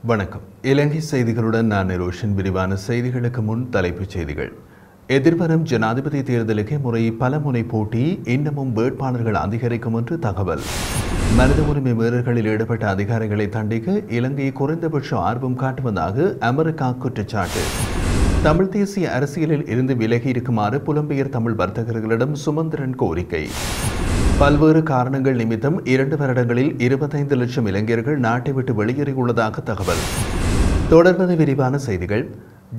வணக்கம். இலங்கை செய்திகளுடன் நான் நிரோஷன். விரிவான செய்திகளுக்கு முன் தலைப்புச் செய்திகள். எதிர்வரும் ஜனாதிபதி தேர்தலுக்கு முறை பலமுனை போட்டி, இன்னமும் வேட்பாளர்கள் அதிகரிக்கும் என்று தகவல். மனித உரிமை மீறல்களில் ஈடுபட்ட அதிகாரிகளை தண்டிக்க இலங்கை குறைந்தபட்ச ஆர்வம் காட்டுவதாக அமெரிக்கா குற்றச்சாட்டு. தமிழ் தேசிய அரசியலில் இருந்து விலகி இருக்குமாறு புலம்பெயர் தமிழ் வர்த்தகர்களிடம் சுமந்திரன் கோரிக்கை. பல்வேறு காரணங்கள் நிமித்தம் 2 வருடங்களில் 25 லட்சம் இளைஞர்கள் நாட்டை விட்டு வெளியேறியுள்ளதாக தகவல். தொடர்வது விரிவான செய்திகள்.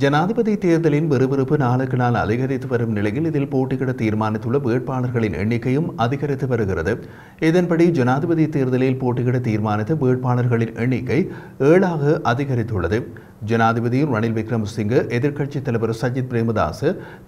ஜனாதிபதி தேர்தலின் விறுவிறுப்பு நாளுக்கு நாள் அதிகரித்து வரும் நிலையில் இதில் போட்டியிட தீர்மானித்துள்ள வேட்பாளர்களின் எண்ணிக்கையும் அதிகரித்து வருகிறது. இதன்படி ஜனாதிபதி தேர்தலில் போட்டியிட தீர்மானித்த வேட்பாளர்களின் எண்ணிக்கை 7ஆக அதிகரித்துள்ளது. ஜனாதிபதி ரணில் விக்ரமசிங்க, எதிர்க்கட்சித் தலைவர் சஜித் பிரேமதாஸ்,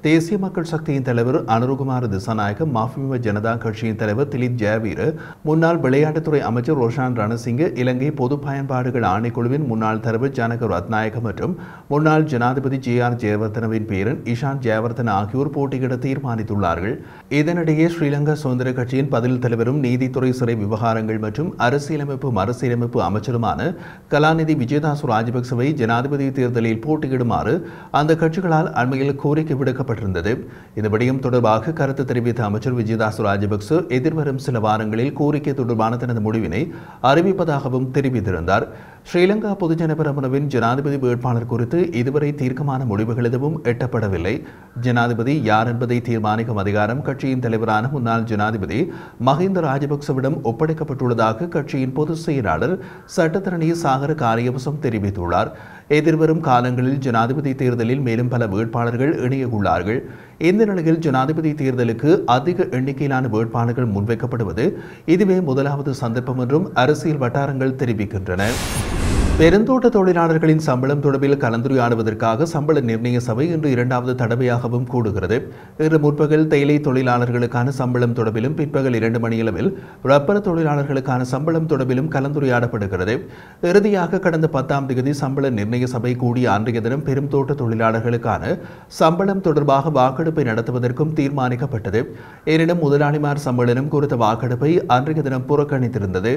தேசிய மக்கள் சக்தியின் தலைவர் அனுருகுமார் திசாநாயக்க, மாஃபிம ஜனதா கட்சியின் தலைவர் திலீப் ஜெயவீர, முன்னாள் விளையாட்டுத்துறை அமைச்சர் ரோஷான் ரணசிங்க, இலங்கை பொது பயன்பாடுகள் ஆணைக்குழுவின் முன்னாள் தலைவர் ஜனக ரத்நாயக்க மற்றும் முன்னாள் ஜனாதிபதி ஜே.ஆர். ஜெயவர்தனவின் பேரன் இஷான் ஜெயவர்தன ஆகியோர் போட்டியிட தீர்மானித்துள்ளார்கள். இதனிடையே ஸ்ரீலங்கா சுதந்திர கட்சியின் பதில் தலைவரும் நீதித்துறை, சிறை விவகாரங்கள் மற்றும் அரசியலமைப்பு மறுசீரமைப்பு அமைச்சருமான கலாநிதி விஜயதாஸ் ராஜபக்சவை ஜனாதிபதி தேர்தலில் போட்டியிடுமாறு அந்த கட்சிகளால் அண்மையில் கோரிக்கை விடுக்கப்பட்டிருந்தது. இந்த விடயம் தொடர்பாக கருத்து தெரிவித்த அமைச்சர் விஜயதாஸ் ராஜபக்ச எதிர்வரும் சில வாரங்களில் கோரிக்கை தொடர்பான தனது முடிவினை அறிவிப்பதாகவும் தெரிவித்திருந்தார். ஸ்ரீலங்கா பொதுஜன பெரமுனவின் ஜனாதிபதி வேட்பாளர் குறித்து இதுவரை தீர்க்கமான முடிவுகள் எதுவும் எட்டப்படவில்லை. ஜனாதிபதி யார் என்பதை தீர்மானிக்கும் அதிகாரம் கட்சியின் தலைவரான முன்னாள் ஜனாதிபதி மஹிந்த ராஜபக்சவிடம் ஒப்படைக்கப்பட்டுள்ளதாக கட்சியின் பொதுச் செயலாளர் சட்டத்தரணி சாகர காரியவசம் தெரிவித்துள்ளார். எதிர்வரும் காலங்களில் ஜனாதிபதி தேர்தலில் மேலும் பல வேட்பாளர்கள் இணையவுள்ளார்கள். இந்த நிலையில் ஜனாதிபதி தேர்தலுக்கு அதிக எண்ணிக்கையிலான வேட்பாளர்கள் முன்வைக்கப்படுவது இதுவே முதலாவது சந்தர்ப்பம் என்றும் அரசியல் வட்டாரங்கள் தெரிவிக்கின்றன. பெருந்தோட்ட தொழிலாளர்களின் சம்பளம் தொடர்பில் கலந்துரையாடுவதற்காக சம்பள நிர்ணய சபை இன்று 2வது தடவையாகவும் கூடுகிறது. இன்று முற்பகல் தேயிலை தொழிலாளர்களுக்கான சம்பளம் தொடர்பிலும் பிற்பகல் 2 மணியளவில் ரப்பர் தொழிலாளர்களுக்கான சம்பளம் தொடர்பிலும் கலந்துரையாடப்படுகிறது. இறுதியாக கடந்த 10ஆம் தேதி சம்பள நிர்ணய சபை கூடிய அன்றைய தினம் பெருந்தோட்ட தொழிலாளர்களுக்கான சம்பளம் தொடர்பாக வாக்கெடுப்பை நடத்துவதற்கும் தீர்மானிக்கப்பட்டது. எனினும் முதலாளிமார் சம்பளம் குறித்த வாக்கெடுப்பை அன்றைய தினம் புறக்கணித்திருந்தது.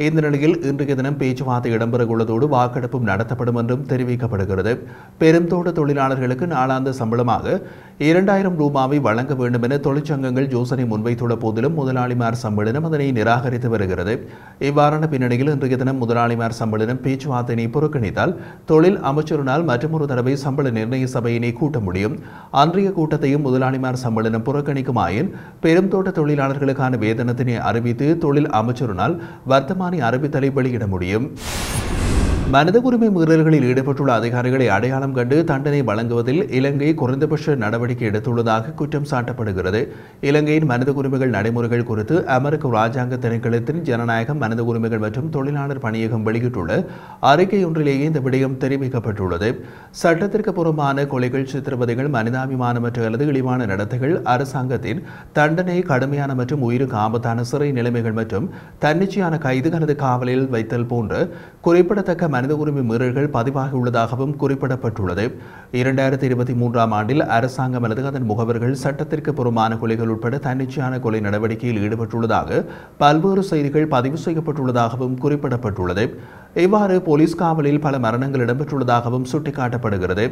இந்த நிலையில் இன்றைய தினம் பேச்சுவார்த்தை இடம்பெறவுள்ளதோடு வாக்கெடுப்பும் நடத்தப்படும் என்றும் தெரிவிக்கப்படுகிறது. பெருந்தோட்ட தொழிலாளர்களுக்கு நாளாந்த சம்பளமாக 2000 ரூபாவை வழங்க வேண்டும் என தொழிற்சங்கங்கள் யோசனை முன்வைத்துள்ள போதிலும் முதலாளிமார் சம்பளம் அதனை நிராகரித்து வருகிறது. இவ்வாறான பின்னணியில் இன்றைய தினம் முதலாளிமார் சம்பளம் பேச்சுவார்த்தையினை புறக்கணித்தால் தொழில் அமைச்சரினால் மற்றொரு தடவை சம்பள நிர்ணய சபையினை கூட்ட முடியும். அன்றைய கூட்டத்தையும் முதலாளிமார் சம்பளம் புறக்கணிக்குமாயின் பெருந்தோட்ட தொழிலாளர்களுக்கான வேதனத்தினை அறிவித்து தொழில் அமைச்சரினால் வர்த்தமானி அறிவித்தலை வெளியிட முடியும். மனித உரிமை மீறல்களில் ஈடுபட்டுள்ள அதிகாரிகளை அடையாளம் கண்டு தண்டனை வழங்குவதில் இலங்கை குறைந்தபட்ச நடவடிக்கை எடுத்துள்ளதாக குற்றம் சாட்டப்படுகிறது. இலங்கையின் மனித உரிமைகள் நடைமுறைகள் குறித்து அமெரிக்க ராஜாங்க திணைக்களத்தின் ஜனநாயகம், மனித உரிமைகள் மற்றும் தொழிலாளர் பணியகம் வெளியிட்டுள்ள அறிக்கை ஒன்றிலேயே இந்த விடயம் தெரிவிக்கப்பட்டுள்ளது. சட்டத்திற்கு புறம்பான கொலைகள், சித்திரவதைகள், மனிதாபிமானமற்ற அல்லது இழிவான நடத்தைகள், அரசாங்கத்தின் தண்டனை, கடுமையான மற்றும் உயிருக்கு ஆபத்தான சிறை நிலைமைகள் மற்றும் தன்னிச்சையான கைது அல்லது காவலில் வைத்தல் போன்ற குறிப்பிடத்தக்க மனித உரிமை மீறல்கள் பதிவாகியுள்ளதாகவும் குறிப்பிடப்பட்டுள்ளது. 2023ஆம் ஆண்டில் அரசாங்கம் அல்லது அதன் முகவர்கள் சட்டத்திற்கு புறம்பான கொலைகள் உட்பட தன்னிச்சையான கொலை நடவடிக்கையில் ஈடுபட்டுள்ளதாக பல்வேறு செய்திகள் பதிவு செய்யப்பட்டுள்ளதாகவும் குறிப்பிடப்பட்டுள்ளது. இவ்வாறு போலீஸ் காவலில் பல மரணங்கள் இடம்பெற்றுள்ளதாகவும் சுட்டிக்காட்டப்படுகிறது.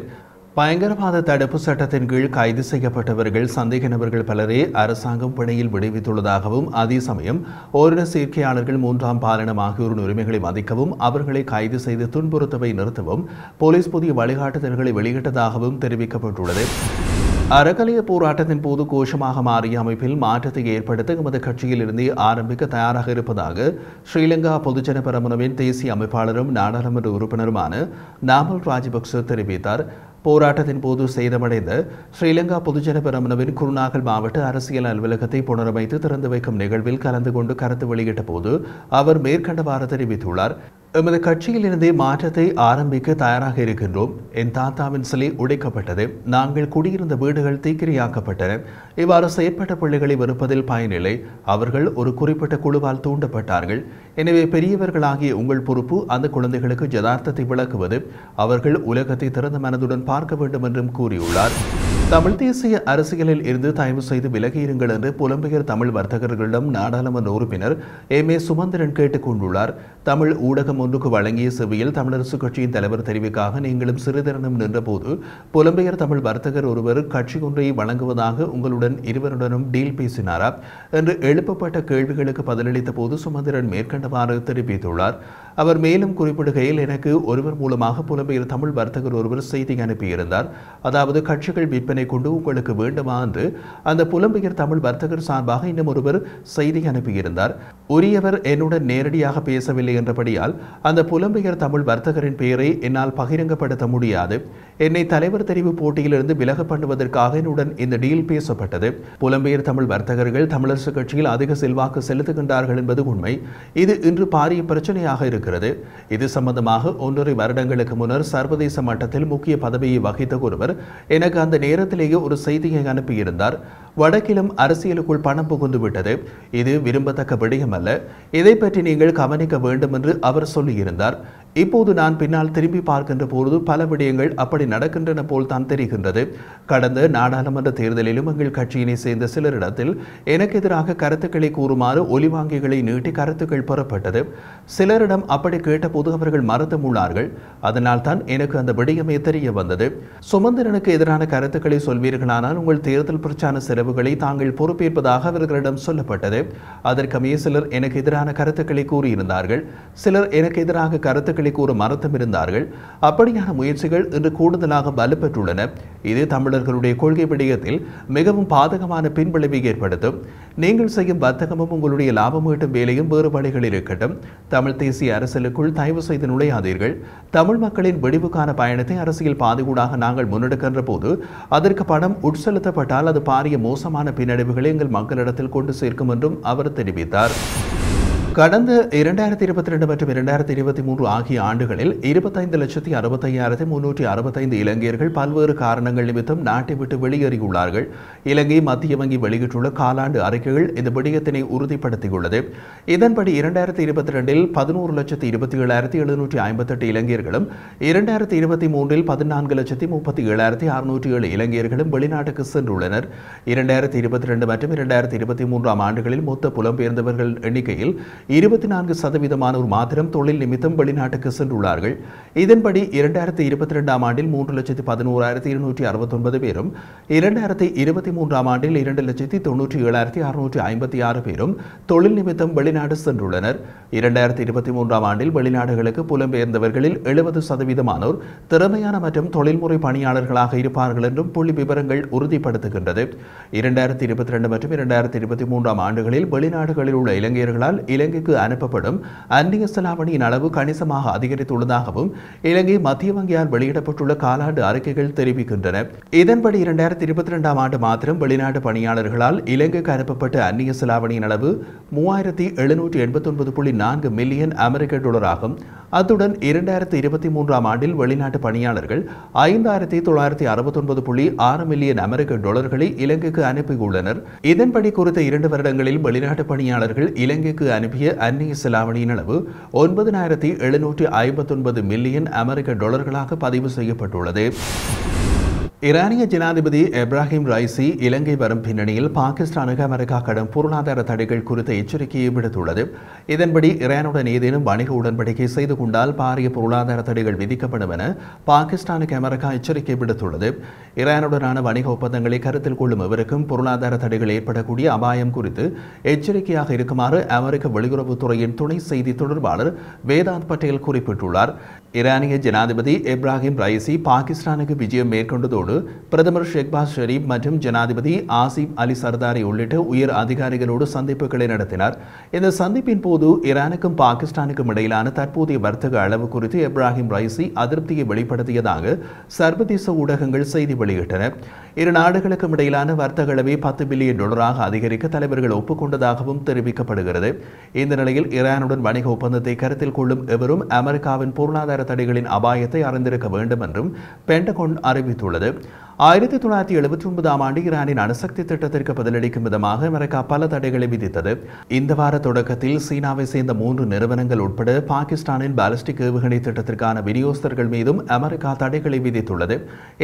பயங்கரவாத தடுப்பு சட்டத்தின் கீழ் கைது செய்யப்பட்டவர்கள், சந்தேக நபர்கள் பலரே அரசாங்கம் பிணையில் விடுவித்துள்ளதாகவும், அதே சமயம் ஓரின சேர்க்கையாளர்கள், 3ஆம் பாலினம் ஆகியோரின் உரிமைகளை மதிக்கவும் அவர்களை கைது செய்து துன்புறுத்தவை நிறுத்தவும் போலீஸ் புதிய வழிகாட்டுதல்களை வெளியிட்டதாகவும் தெரிவிக்கப்பட்டுள்ளது. அறக்கலைய போராட்டத்தின் போது கோஷமாக மாறிய அமைப்பில் மாற்றத்தை ஏற்படுத்த எமது கட்சியில் இருந்தே ஆரம்பிக்க தயாராக இருப்பதாக ஸ்ரீலங்கா பொதுஜன பெரமுனவின் தேசிய அமைப்பாளரும் நாடாளுமன்ற உறுப்பினருமான நாமல் ராஜபக்ச தெரிவித்தார். போராட்டத்தின் போது சேதமடைந்த ஸ்ரீலங்கா பொதுஜன பெரமுனவின் குருநாகல் மாவட்ட அரசியல் அலுவலகத்தை புனரமைத்து திறந்து வைக்கும் நிகழ்வில் கலந்து கொண்டு கருத்து வெளியிட்ட போது அவர் மேற்கண்டவாறு தெரிவித்துள்ளார். எமது கட்சியில் இருந்தே மாற்றத்தை ஆரம்பிக்க தயாராக இருக்கின்றோம். என் தாத்தாவின் சிலை உடைக்கப்பட்டது. நாங்கள் குடியிருந்த வீடுகள் தீக்கிரையாக்கப்பட்டன. இவ்வாறு செயற்பட்ட பிள்ளைகளை வெறுப்பதில் பயனில்லை. அவர்கள் ஒரு குறிப்பிட்ட குழுவால் தூண்டப்பட்டார்கள். எனவே பெரியவர்களாகிய உங்கள் பொறுப்பு அந்த குழந்தைகளுக்கு யதார்த்தத்தை விளக்குவது. அவர்கள் உலகத்தை திறந்த மனதுடன் பார்க்க வேண்டும் என்றும் கூறியுள்ளார். தமிழ் தேசிய அரசியலில் இருந்து தயவு செய்து விலகியிருங்கள் என்று புலம்பெயர் தமிழ் வர்த்தகர்களிடம் நாடாளுமன்ற உறுப்பினர் எம்.ஏ. சுமந்திரன் கேட்டுக் கொண்டுள்ளார். தமிழ் ஊடகம் ஒன்றுக்கு வழங்கிய செவியில் தமிழரசுக் கட்சியின் தலைவர் தெரிவிக்காக நீங்களும் சிறிதரனும் நின்றபோது புலம்பெயர் தமிழ் வர்த்தகர் ஒருவர் கட்சி ஒன்றை வழங்குவதாக உங்களுடன் இருவருடனும் டீல் பேசினாரா என்று எழுப்பப்பட்ட கேள்விகளுக்கு பதிலளித்த போது சுமந்திரன் மேற்கண்டவாறு தெரிவித்துள்ளார். அவர் மேலும் குறிப்பிடுகையில், எனக்கு ஒருவர் மூலமாக புலம்பெயர் தமிழ் வர்த்தகர் ஒருவர் செய்தி அனுப்பியிருந்தார். அதாவது கட்சிகள் விற்பனை கொண்டு உங்களுக்கு வேண்டுமா என்று அந்த புலம்பெயர் தமிழ் வர்த்தகர் சார்பாக இன்னும் ஒருவர் செய்தி அனுப்பியிருந்தார். உரியவர் என்னுடன் நேரடியாக பேசவில்லை என்றபடியால் அந்த புலம்பெயர் தமிழ் வர்த்தகரின் பெயரை என்னால் பகிரங்கப்படுத்த முடியாது. என்னை தலைவர் தெரிவு போட்டியிலிருந்து விலக பண்ணுவதற்காக என்னுடன் இந்த டீல் பேசப்பட்டது. புலம்பெயர் தமிழ் வர்த்தகர்கள் தமிழரசு கட்சியில் அதிக செல்வாக்கு செலுத்துகின்றார்கள் என்பது உண்மை. இது இன்று பாரிய பிரச்சனையாக இருக்கிறது. இது சம்பந்தமாக 1.5 வருடங்களுக்கு முன்னர் சர்வதேச மட்டத்தில் முக்கிய பதவியை வகித்த ஒருவர் எனக்கு அந்த நேரத்திலேயே ஒரு செய்தியை அனுப்பியிருந்தார். வடக்கிலும் அரசியலுக்குள் பணம் புகுந்து விட்டது. இது விரும்பத்தக்க விடயம் அல்ல. இதை பற்றி நீங்கள் கவனிக்க வேண்டும் என்று அவர் சொல்லியிருந்தார். இப்போது நான் பின்னால் திரும்பி பார்க்கின்ற போது பல விடயங்கள் அப்படி நடக்கின்றன போல் தான் தெரிகின்றது. கடந்த நாடாளுமன்ற தேர்தலிலும் எங்கள் கட்சியினை சேர்ந்த சிலரிடத்தில் எனக்கு எதிராக கருத்துக்களை கூறுமாறு ஒலிவாங்கிகளை நீட்டி கருத்துக்கள் பெறப்பட்டது. சிலரிடம் அப்படி கேட்டபோது அவர்கள் மறுத்தும் உள்ளார்கள். அதனால் தான் எனக்கு அந்த விடயமே தெரிய வந்தது. சுமந்திரனுக்கு எதிரான கருத்துக்களை சொல்வீர்களானால் உங்கள் தேர்தல் பிரச்சார செலவுகளை தாங்கள் பொறுப்பேற்பதாக அவர்களிடம் சொல்லப்பட்டது. அதற்கமைய சிலர் எனக்கு எதிரான கருத்துக்களை கூறியிருந்தார்கள். சிலர் எனக்கு எதிராக கருத்துக்களை கூற மறுத்தும் இருந்தார்கள். அப்படியான முயற்சிகள் இன்று கூடுதலாக வலுப்பெற்றுள்ளன. இது தமிழர்களுடைய கொள்கை விடயத்தில் மிகவும் பாதகமான பின்விளைவை ஏற்படுத்தும். நீங்கள் செய்யும் வர்த்தகமும் உங்களுடைய லாபம் ஈட்டும் வேலையும் வேறு வழிகளில் இருக்கட்டும். தமிழ் தேசிய அரசியலுக்குள் தயவு செய்து நுழையாதீர்கள். தமிழ் மக்களின் விடிவுக்கான பயணத்தை அரசியல் பாதைகூடாக நாங்கள் முன்னெடுக்கின்ற போது அதற்கு பணம் உட்செலுத்தப்பட்டால் அது பாரிய மோசமான பின்னடைவுகளை எங்கள் மக்களிடத்தில் கொண்டு சேர்க்கும் என்றும் அவர் தெரிவித்தார். கடந்த 2022 மற்றும் 2023 ஆகிய ஆண்டுகளில் 25,65,365 இலங்கையர்கள் பல்வேறு காரணங்கள் நிமித்தம் நாட்டை விட்டு வெளியேறியுள்ளார்கள். இலங்கை மத்திய வங்கி வெளியிட்டுள்ள காலாண்டு அறிக்கைகள் இந்த விடயத்தினை உறுதிப்படுத்தியுள்ளது. இதன்படி 2022இல் 11,27,758 இலங்கையர்களும் 2023இல் 14,37,607 இலங்கையர்களும் வெளிநாட்டுக்கு சென்றுள்ளனர். 2022 மற்றும் 2023 ஆண்டுகளில் மொத்த புலம்பெயர்ந்தவர்கள் எண்ணிக்கையில் 24% மாத்திரம் தொழில் நிமித்தம் வெளிநாட்டுக்கு சென்றுள்ளார்கள். இதன்படி 2022 ஆண்டில் 3,11,269 பேரும் 2023 ஆண்டில் 2,97,656 பேரும் தொழில் நிமித்தம் வெளிநாடு சென்றுள்ளனர். 2023 ஆண்டில் வெளிநாடுகளுக்கு புலம்பெயர்ந்தவர்களில் 70% திறமையான மற்றும் தொழில்முறை பணியாளர்களாக இருப்பார்கள் என்றும் புள்ளி விவரங்கள் உறுதிப்படுத்துகின்றது. 2022 மற்றும் 2023 ஆண்டுகளில் வெளிநாடுகளில் உள்ள இலங்கையர்களால் இலங்கைக்கு அனுப்பப்படும் அந்நிய செலாவணியின் அளவு கணிசமாக அதிகரித்துள்ளதாகவும் இலங்கை மத்திய வங்கியால் வெளியிடப்பட்டுள்ள காலாண்டு அறிக்கைகள் தெரிவிக்கின்றன. இதன்படி 2022 ஆண்டு மாத்திரம் வெளிநாட்டு பணியாளர்களால் இலங்கைக்கு அனுப்பப்பட்ட அந்நிய செலாவணியின் அளவு 3,789.4 மில்லியன் அமெரிக்க டாலர் ஆகும். அத்துடன் 2023 ஆண்டில் வெளிநாட்டு பணியாளர்கள் 5,969.6 மில்லியன் அமெரிக்க டாலர்களை இலங்கைக்கு அனுப்பியுள்ளனர். இதன்படி குறித்த 2 வருடங்களில் வெளிநாட்டு பணியாளர்கள் இலங்கைக்கு அனுப்பிய அந்நிய செலாவணியின் அளவு 9,759 மில்லியன் அமெரிக்க டாலர்களாக பதிவு செய்யப்பட்டுள்ளது. ஈரானிய ஜனாதிபதி இப்ராஹிம் ரைசி இலங்கை வரும் பின்னணியில் பாகிஸ்தானுக்கு அமெரிக்கா கடும் பொருளாதார தடைகள் குறித்த எச்சரிக்கையை விடுத்துள்ளது. இதன்படி ஈரானுடன் ஏதேனும் வணிக உடன்படிக்கை செய்து கொண்டால் பாரிய பொருளாதார தடைகள் விதிக்கப்படும் என பாகிஸ்தானுக்கு அமெரிக்கா எச்சரிக்கை விடுத்துள்ளது. ஈரானுடனான வணிக ஒப்பந்தங்களை கருத்தில் கொள்ளும் எவருக்கும் பொருளாதார தடைகள் ஏற்படக்கூடிய அபாயம் குறித்து எச்சரிக்கையாக இருக்குமாறு அமெரிக்க வெளியுறவுத்துறையின் துணை செய்தி தொடர்பாளர் வேதாந்த் பட்டேல் குறிப்பிட்டுள்ளார். ஈரானிய ஜனாதிபதி இப்ராஹிம் ரைசி பாகிஸ்தானுக்கு விஜயம் மேற்கொண்டதோடு பிரதமர் ஷெஹ்பாஸ் ஷெரீப் மற்றும் ஜனாதிபதி ஆசிப் அலி சர்தாரி உள்ளிட்ட உயர் அதிகாரிகளோடு சந்திப்புகளை நடத்தினார். இந்த சந்திப்பின் போது ஈரானுக்கும் பாகிஸ்தானுக்கும் இடையிலான தற்போதைய வர்த்தக அளவு குறித்து இப்ராஹிம் ரைசி அதிருப்தியை வெளிப்படுத்தியதாக சர்வதேச ஊடகங்கள் செய்தி வெளியிட்டன. இரு நாடுகளுக்கும் இடையிலான வர்த்தக அளவை 10 பில்லியன் டாலராக அதிகரிக்க தலைவர்கள் ஒப்புக்கொண்டதாகவும் தெரிவிக்கப்படுகிறது. இந்த நிலையில் ஈரானுடன் வணிக ஒப்பந்தத்தை கருத்தில் கொள்ளும் எவரும் அமெரிக்காவின் பொருளாதார தடைகளின் அபாயத்தை அறிந்திருக்க வேண்டும் என்றும் பென்டகன் அறிவித்துள்ளது. 1979ஆம் ஆண்டு ஈரானின் அணுசக்தி திட்டத்திற்கு பதிலளிக்கும் விதமாக அமெரிக்கா பல தடைகளை விதித்தது. இந்த வார தொடக்கத்தில் சீனாவை சேர்ந்த 3 நிறுவனங்கள் உட்பட பாகிஸ்தானின் பாலிஸ்டிக் ஏவுகணை திட்டத்திற்கான விநியோகஸ்தர்கள் மீதும் அமெரிக்கா தடைகளை விதித்துள்ளது.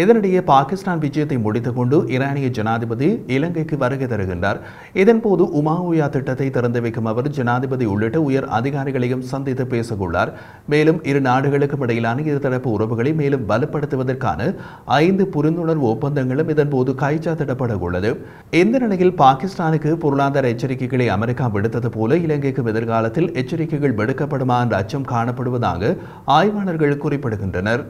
இதனிடையே பாகிஸ்தான் விஜயத்தை முடித்துக் கொண்டு ஈரானிய ஜனாதிபதி இலங்கைக்கு வருகை தருகின்றார். இதன்போது உமாவுயா திட்டத்தை திறந்து வைக்கும் அவர் ஜனாதிபதி உள்ளிட்ட உயர் அதிகாரிகளையும் சந்தித்து பேசவுள்ளார். மேலும் இரு நாடுகளுக்கும் இடையிலான இருதரப்பு உறவுகளை மேலும் வலுப்படுத்துவதற்கான 5 புரிந்துணர்வு ஒப்பந்தங்களும் இதன்போது கைச்சாத்திடப்பட உள்ளது. இந்த நிலையில் பாகிஸ்தானுக்கு பொருளாதார எச்சரிக்கைகளை அமெரிக்கா விடுத்தது போல இலங்கைக்கு எதிர்காலத்தில் எச்சரிக்கைகள் விடுக்கப்படுமா என்ற அச்சம் காணப்படுவதாக ஆய்வாளர்கள் குறிப்பிடுகின்றனர்.